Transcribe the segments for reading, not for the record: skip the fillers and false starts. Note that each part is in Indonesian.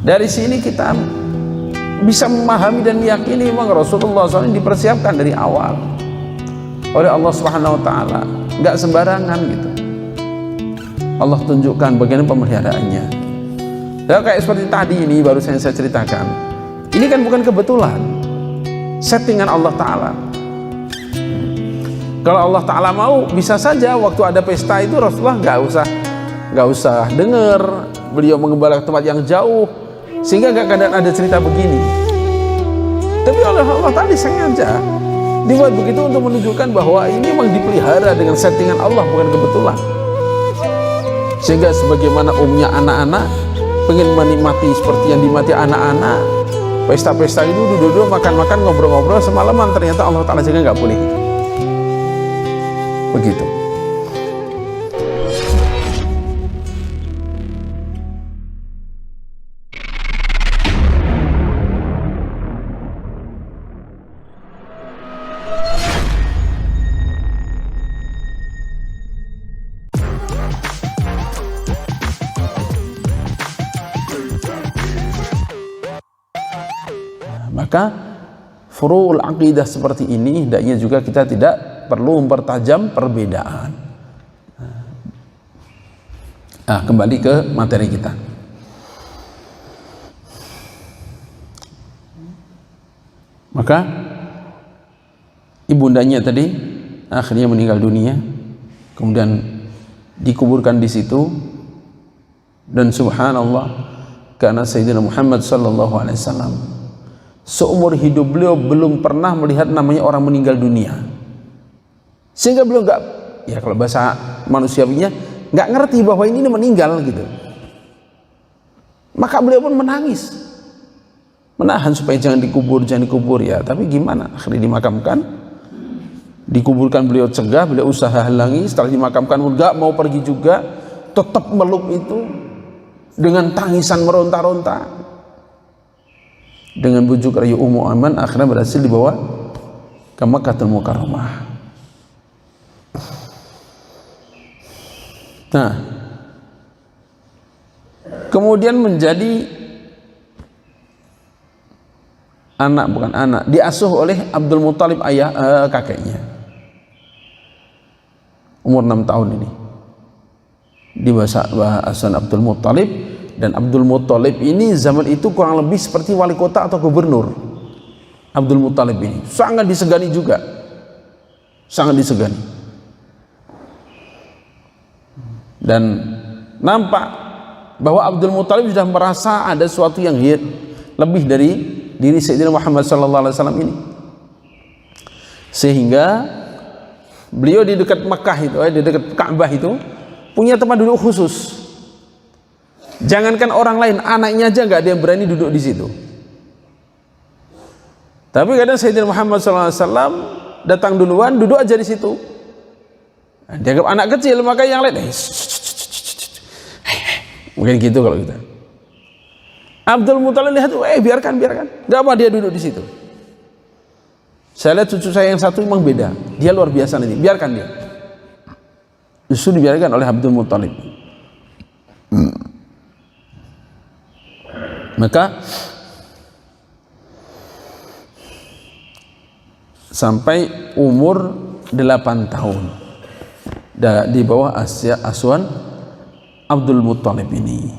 Dari sini kita bisa memahami dan meyakini memang Rasulullah SAW dipersiapkan dari awal oleh Allah Subhanahu Wa Taala, nggak sembarangan gitu. Allah tunjukkan bagaimana pemeliharaannya. Dan kayak seperti tadi ini baru saya ceritakan, ini kan bukan kebetulan, settingan Allah Taala. Kalau Allah Taala mau, bisa saja waktu ada pesta itu Rasulullah nggak usah dengar, beliau mengembala ke tempat yang jauh, sehingga nggak kadang ada cerita begini. Tapi oleh Allah tadi sengaja dibuat begitu untuk menunjukkan bahwa ini memang dipelihara dengan settingan Allah, bukan kebetulan. Sehingga sebagaimana umumnya anak-anak pengen menikmati seperti yang dinikmati anak-anak, pesta-pesta itu duduk-duduk, makan-makan, ngobrol-ngobrol semalaman, ternyata Allah Ta'ala juga nggak boleh begitu. Maka furu'ul aqidah seperti ini hendaknya juga kita tidak perlu mempertajam perbedaan. Kembali ke materi kita. Maka ibundanya tadi akhirnya meninggal dunia, kemudian dikuburkan di situ, dan subhanallah, karena Sayyidina Muhammad sallallahu alaihi wasallam seumur hidup beliau belum pernah melihat namanya orang meninggal dunia, sehingga beliau nggak, ya kalau bahasa manusiawinya, nggak ngerti bahwa ini meninggal gitu. Maka beliau pun menangis, menahan supaya jangan dikubur ya. Tapi gimana, akhirnya dimakamkan, dikuburkan, beliau cegah, beliau usaha halangi. Setelah dimakamkan nggak mau pergi juga, tetap meluk itu dengan tangisan meronta-ronta. Dengan bujuk rayu Ummu Aman akhirnya berhasil dibawa ke Makkahul Mukarramah. Nah, kemudian menjadi diasuh oleh Abdul Muthalib, ayah kakeknya. Umur 6 tahun ini asuhan Abdul Muthalib. Dan Abdul Muthalib ini zaman itu kurang lebih seperti wali kota atau gubernur. Abdul Muthalib ini sangat disegani juga, sangat disegani. Dan nampak bahwa Abdul Muthalib sudah merasa ada sesuatu yang lebih dari diri Sayyidina Muhammad SAW ini, sehingga beliau di dekat Mekah itu, di dekat Ka'bah itu punya tempat duduk khusus. Jangankan orang lain, anaknya aja nggak ada yang berani duduk di situ. Tapi kadang Sayyidina Muhammad SAW datang duluan, duduk aja di situ. Dianggap anak kecil, maka yang lain mungkin gitu kalau kita. Abdul Muthalib lihat, biarkan, nggak apa dia duduk di situ. Saya lihat cucu saya yang satu memang beda, dia luar biasa nanti, biarkan dia. Justru dibiarkan oleh Abdul Muthalib. Maka sampai umur 8 tahun di bawah asuhan Abdul Muthalib ini.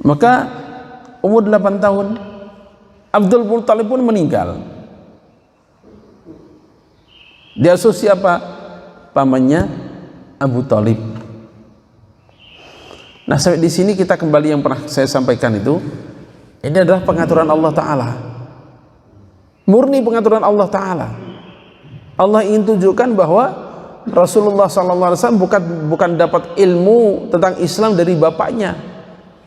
Maka umur 8 tahun Abdul Muthalib pun meninggal. Diasuh siapa? Pamannya Abu Thalib. Nah, sampai di sini kita kembali yang pernah saya sampaikan itu, ini adalah pengaturan Allah Ta'ala, murni pengaturan Allah Ta'ala. Allah ingin tunjukkan bahwa Rasulullah SAW bukan dapat ilmu tentang Islam dari bapaknya.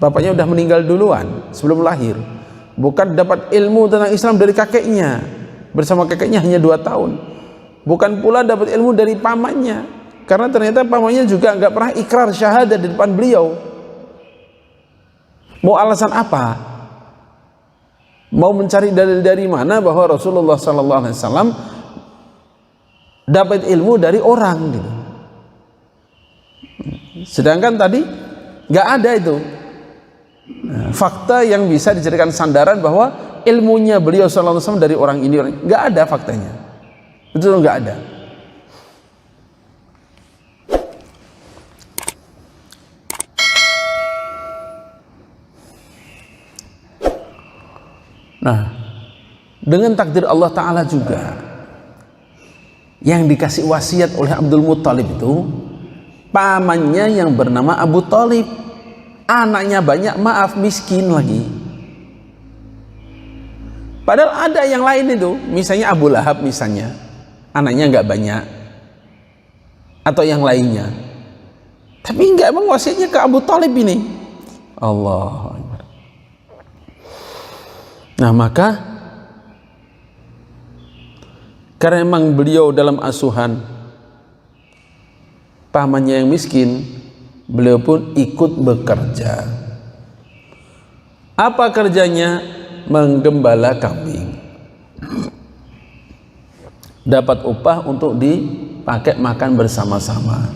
Bapaknya sudah meninggal duluan sebelum lahir. Bukan dapat ilmu tentang Islam dari kakeknya, bersama kakeknya hanya 2 tahun. Bukan pula dapat ilmu dari pamannya, karena ternyata pamannya juga nggak pernah ikrar syahadat di depan beliau. Mau alasan apa? Mau mencari dalil dari mana bahwa Rasulullah SAW dapat ilmu dari orang gitu. Sedangkan tadi nggak ada itu fakta yang bisa dijadikan sandaran bahwa ilmunya beliau sallallahu alaihi wasallam dari orang ini, nggak ada faktanya, betul nggak ada. Nah, dengan takdir Allah Ta'ala juga yang dikasih wasiat oleh Abdul Muttalib itu pamannya yang bernama Abu Thalib, anaknya banyak, maaf miskin lagi. Padahal ada yang lain itu, misalnya Abu Lahab misalnya, anaknya nggak banyak, atau yang lainnya, tapi nggak, emang wasiatnya ke Abu Thalib ini. Allah. Nah maka karena memang beliau dalam asuhan pamannya yang miskin, beliau pun ikut bekerja. Apa kerjanya? Menggembala kambing, dapat upah untuk dipakai makan bersama-sama.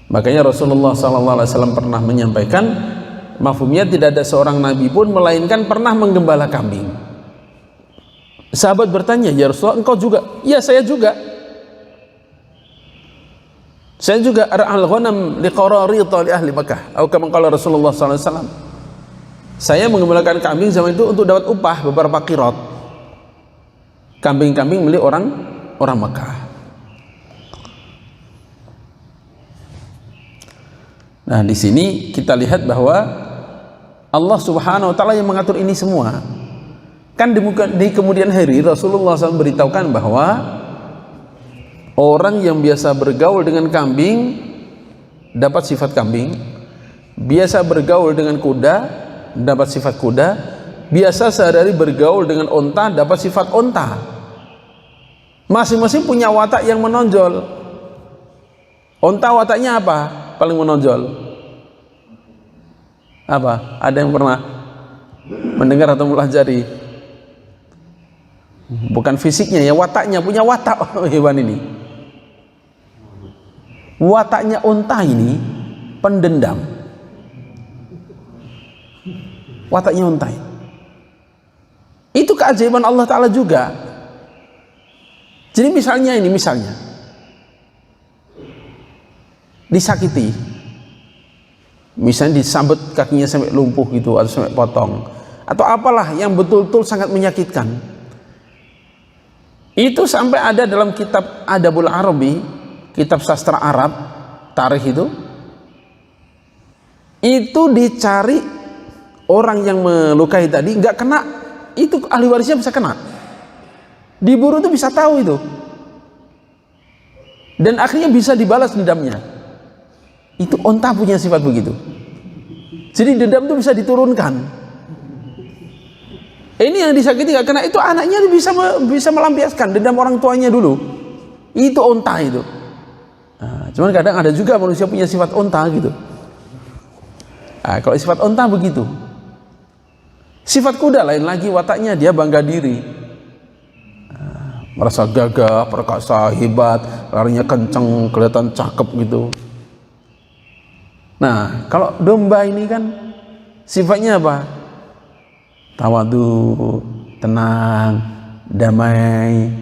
Makanya Rasulullah SAW pernah menyampaikan, mafhumnya tidak ada seorang nabi pun melainkan pernah menggembala kambing. Sahabat bertanya, ya Rasulullah, engkau juga? Ya, saya juga. Saya juga ar'al ghanam liqararita li ahli Makkah, atau kama qala Rasulullah SAW. Saya mengembalakan kambing zaman itu untuk dapat upah beberapa qirot. Kambing-kambing milik orang Makkah. Nah, di sini kita lihat bahwa Allah Subhanahu wa taala yang mengatur ini semua. Kan di kemudian hari Rasulullah SAW beritahukan bahwa orang yang biasa bergaul dengan kambing dapat sifat kambing, biasa bergaul dengan kuda dapat sifat kuda, biasa sehari-hari bergaul dengan onta dapat sifat onta. Masing-masing punya watak yang menonjol. Onta wataknya apa? Paling menonjol apa? Ada yang pernah mendengar atau mempelajari? Bukan fisiknya ya, wataknya, punya watak hewan ini. Wataknya onta ini pendendam. Wataknya onta. Itu keajaiban Allah Ta'ala juga. Jadi misalnya disakiti, misalnya disambet kakinya sampai lumpuh gitu, atau sampai potong, atau apalah yang betul-betul sangat menyakitkan. Itu sampai ada dalam kitab Adabul Arabi, kitab sastra Arab, tarikh itu dicari orang yang melukai tadi, nggak kena, itu ahli warisnya bisa kena. Diburu itu bisa tahu itu, dan akhirnya bisa dibalas dendamnya. Itu onta punya sifat begitu. Jadi dendam itu bisa diturunkan. Ini yang disakiti nggak kena, itu anaknya bisa melampiaskan dendam orang tuanya dulu. Itu onta itu. Nah, cuman kadang ada juga manusia punya sifat onta gitu. Nah, kalau sifat onta begitu. Sifat kuda lain lagi, wataknya dia bangga diri, merasa gagah, perkasa, hebat, larinya kenceng, kelihatan cakep gitu. Nah, kalau domba ini kan sifatnya apa? Tawadu, tenang, damai,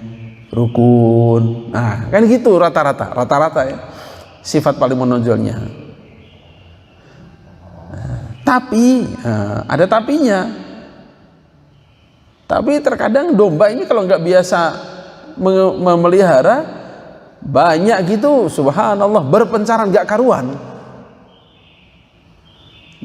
rukun. Nah, kan gitu rata-rata ya, sifat paling menonjolnya. Tapi ada tapinya. Tapi terkadang domba ini kalau nggak biasa memelihara, banyak gitu, subhanallah, berpencaran nggak karuan.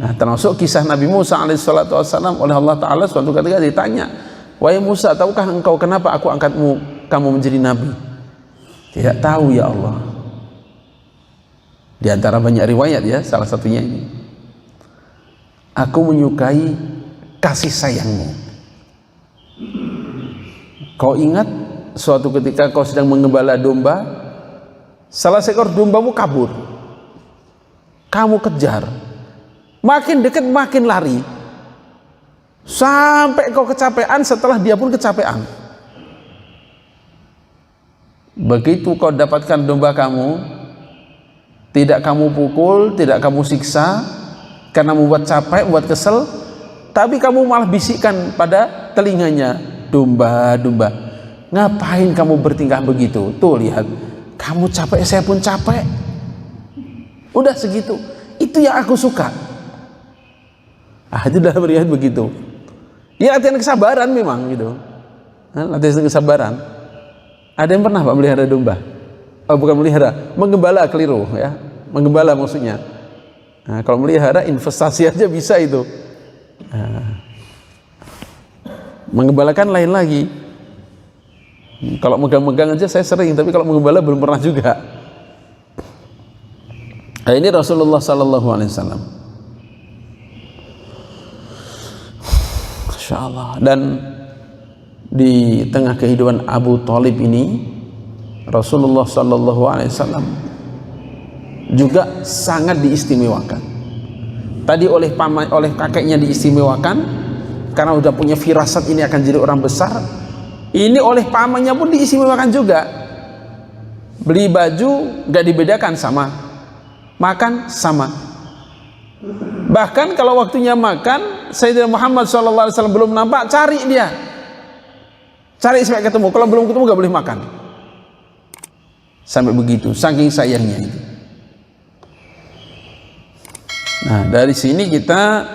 Nah, termasuk kisah Nabi Musa alaihissalam oleh Allah Ta'ala suatu ketika ditanya, wahai Musa, tahukah engkau kenapa aku angkatmu kamu menjadi nabi? Tidak tahu ya Allah. Di antara banyak riwayat ya, salah satunya ini, aku menyukai kasih sayangmu. Kau ingat suatu ketika kau sedang mengembala domba, salah seekor dombamu kabur, kamu kejar, makin dekat makin lari, sampai kau kecapean, setelah dia pun kecapean. Begitu kau dapatkan domba kamu, tidak kamu pukul, tidak kamu siksa karena membuat capek, membuat kesel, tapi kamu malah bisikkan pada telinganya, domba, domba, ngapain kamu bertingkah begitu? Tuh lihat, kamu capek, saya pun capek. Udah segitu, itu yang aku suka. Itu dalam riwayat begitu. Ya latihan kesabaran memang gitu. Latihan kesabaran. Ada yang pernah Pak melihara domba? Oh, bukan melihara, menggembala, keliru ya. Menggembala maksudnya. Nah, kalau melihara investasi aja bisa itu. Menggembalakan lain lagi. Kalau megang-megang aja saya sering, tapi kalau menggembala belum pernah juga. Nah, ini Rasulullah sallallahu alaihi wasallam. Masya Allah. Dan di tengah kehidupan Abu Thalib ini, Rasulullah sallallahu alaihi wasallam juga sangat diistimewakan. Tadi oleh kakeknya diistimewakan karena udah punya firasat ini akan jadi orang besar. Ini oleh pamannya pun diistimewakan juga. Beli baju gak dibedakan sama, makan sama. Bahkan kalau waktunya makan, Sayyidina Muhammad SAW belum nampak, cari dia, cari sampai ketemu. Kalau belum ketemu gak boleh makan. Sampai begitu, saking sayangnya itu. Nah, dari sini kita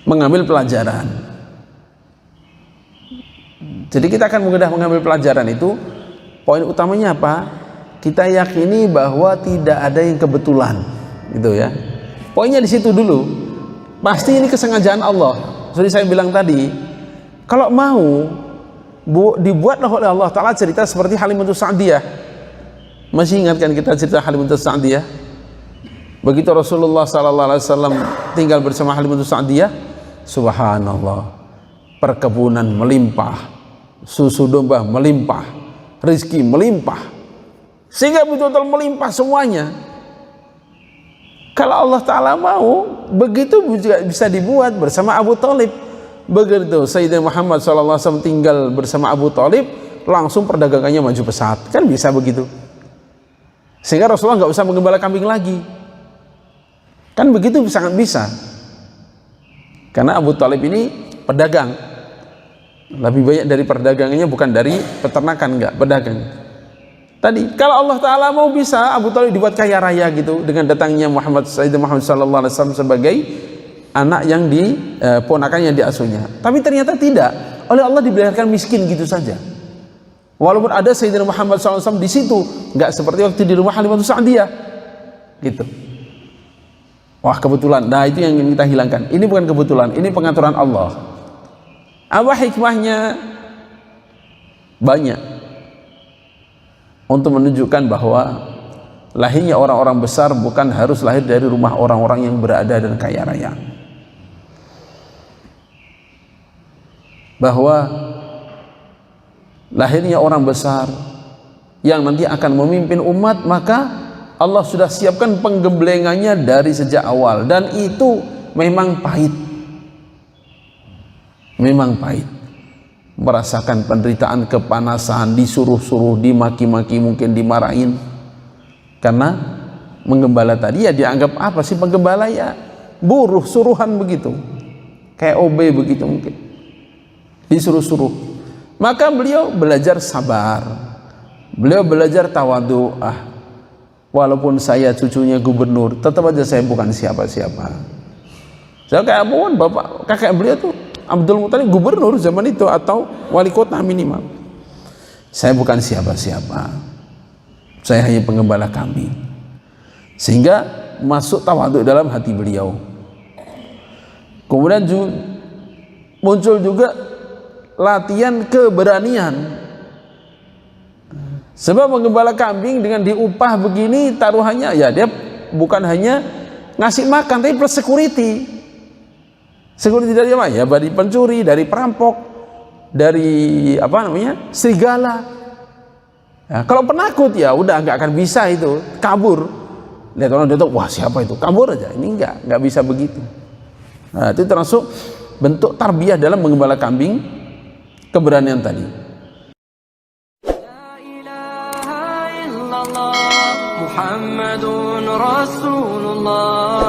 mengambil pelajaran. Jadi kita akan mudah mengambil pelajaran itu. Poin utamanya apa? Kita yakini bahwa tidak ada yang kebetulan, gitu ya. Poinnya di situ dulu. Pasti ini kesengajaan Allah. Seperti saya bilang tadi, kalau mau dibuatlah oleh Allah Ta'ala cerita seperti Halimatus Sa'diyah. Masih ingatkan kita cerita Halimatus Sa'diyah? Begitu Rasulullah SAW tinggal bersama Halimatus Sa'diyah, subhanallah, perkebunan melimpah, susu domba melimpah, rezeki melimpah, sehingga betul-betul melimpah semuanya. Kalau Allah Ta'ala mau, begitu juga bisa dibuat bersama Abu Thalib. Begitu Sayyidina Muhammad SAW tinggal bersama Abu Thalib, langsung perdagangannya maju pesat. Kan bisa begitu. Sehingga Rasulullah nggak usah menggembala kambing lagi. Kan begitu sangat bisa. Karena Abu Thalib ini pedagang. Lebih banyak dari perdagangannya bukan dari peternakan, enggak, pedagang. Tadi kalau Allah Ta'ala mau bisa Abu Thalib dibuat kaya raya gitu dengan datangnya Sayyidina Muhammad SAW sebagai anak yang ponakan yang diasuhnya. Tapi ternyata tidak. Oleh Allah dibiarkan miskin gitu saja. Walaupun ada Sayyidina Muhammad SAW di situ, enggak seperti waktu di rumah Halimatus Sa'diyah gitu. Wah, kebetulan. Nah, itu yang ingin kita hilangkan. Ini bukan kebetulan, ini pengaturan Allah. Apa hikmahnya? Banyak. Untuk menunjukkan bahwa lahirnya orang-orang besar bukan harus lahir dari rumah orang-orang yang berada dan kaya raya. Bahwa lahirnya orang besar yang nanti akan memimpin umat, maka Allah sudah siapkan penggemblengannya dari sejak awal, dan itu memang pahit. Memang pahit. Merasakan penderitaan, kepanasan, disuruh-suruh, dimaki-maki, mungkin dimarahin. Karena menggembala tadi ya dianggap apa sih penggembala, ya buruh, suruhan begitu. Kayak OB begitu mungkin. Disuruh-suruh. Maka beliau belajar sabar. Beliau belajar tawadhu. Walaupun saya cucunya gubernur, tetap aja saya bukan siapa-siapa. Saya kayak apapun, bapak kakek beliau tuh Abdul Muthalib gubernur zaman itu, atau wali kota minimal. Saya bukan siapa-siapa. Saya hanya penggembala kambing. Sehingga masuk tawadhu dalam hati beliau. Kemudian muncul juga latihan keberanian. Sebab menggembala kambing dengan diupah begini taruhannya, ya dia bukan hanya ngasih makan, tapi plus security. Security dari apa? Ya dari pencuri, dari perampok, dari apa namanya, serigala. Ya, kalau penakut ya udah nggak akan bisa itu, kabur. Lihat orang itu, wah siapa itu, kabur aja. Ini nggak bisa begitu. Nah, itu termasuk bentuk tarbiyah dalam menggembala kambing, keberanian tadi. الله محمد رسول الله